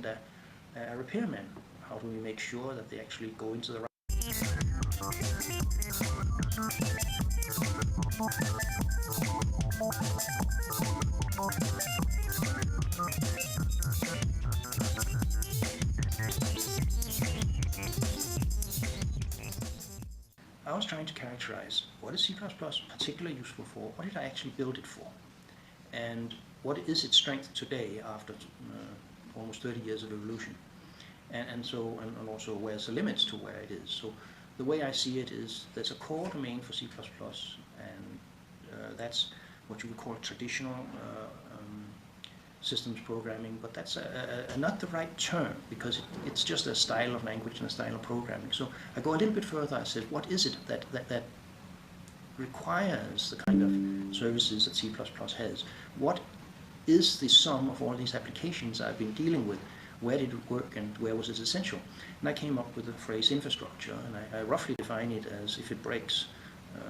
a repairman? How do we make sure that they actually go into the right? I was trying to characterize what is C++ particularly useful for, what did I actually build it for, and what is its strength today after almost 30 years of evolution, and also where's the limits to where it is. So the way I see it is there's a core domain for C++, and that's what you would call traditional systems programming, but that's not the right term, because it's just a style of language and a style of programming. So I go a little bit further. I said, what is it that requires the kind of services that C++ has? What is the sum of all these applications I've been dealing with? Where did it work and where was it essential? And I came up with the phrase infrastructure, and I roughly define it as if it breaks,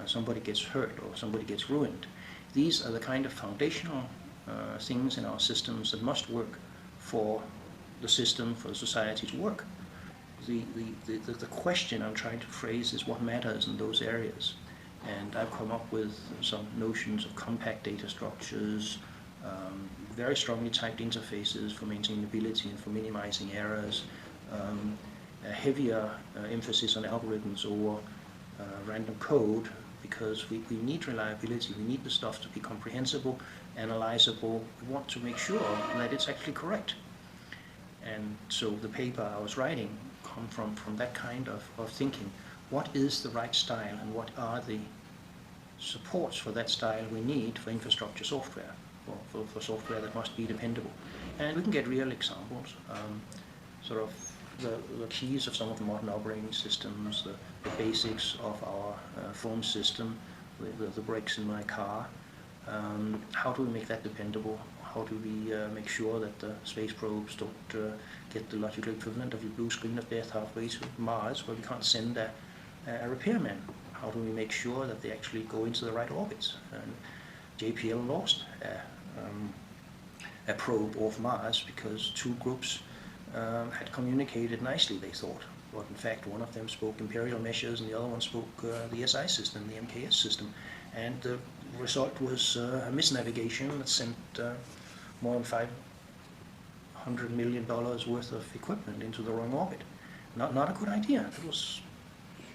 somebody gets hurt or somebody gets ruined. These are the kind of foundational things in our systems that must work for the system, for the society to work. The question I'm trying to phrase is what matters in those areas. And I've come up with some notions of compact data structures, very strongly typed interfaces for maintainability and for minimizing errors, a heavier emphasis on algorithms over random code, because we need reliability, we need the stuff to be comprehensible, analyzable. We want to make sure that it's actually correct. And so the paper I was writing come from that kind of thinking. What is the right style, and what are the supports for that style we need for infrastructure software, for software that must be dependable? And we can get real examples, sort of the keys of some of the modern operating systems, the basics of our phone system, the brakes in my car. How do we make that dependable? How do we make sure that the space probes don't get the logical equivalent of the blue screen of death halfway to Mars, where we can't send a repairman? How do we make sure that they actually go into the right orbits? And JPL lost a probe off Mars because two groups had communicated nicely, they thought. But in fact, one of them spoke imperial measures and the other one spoke the SI system, the MKS system. And the result was a misnavigation that sent more than $500 million worth of equipment into the wrong orbit. Not a good idea. It was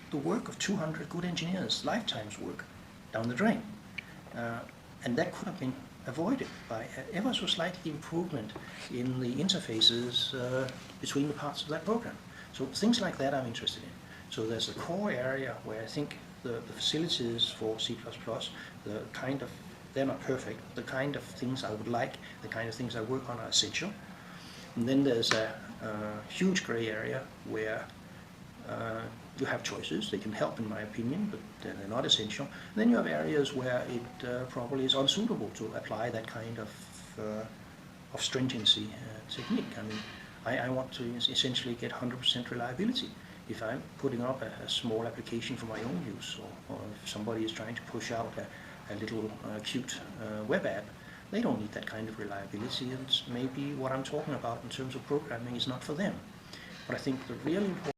the work of 200 good engineers, lifetimes work, down the drain. And that could have been avoided by ever so slight improvement in the interfaces between the parts of that program. So things like that I'm interested in. So there's a core area where I think the facilities for C++, the kind of, they're not perfect, the kind of things I would like, the kind of things I work on are essential. And then there's a huge gray area where you have choices. They can help, in my opinion, but they're not essential. And then you have areas where it probably is unsuitable to apply that kind of stringency technique. I mean, I want to essentially get 100% reliability. If I'm putting up a small application for my own use, or if somebody is trying to push out a little cute web app, they don't need that kind of reliability, and maybe what I'm talking about in terms of programming is not for them. But I think the really important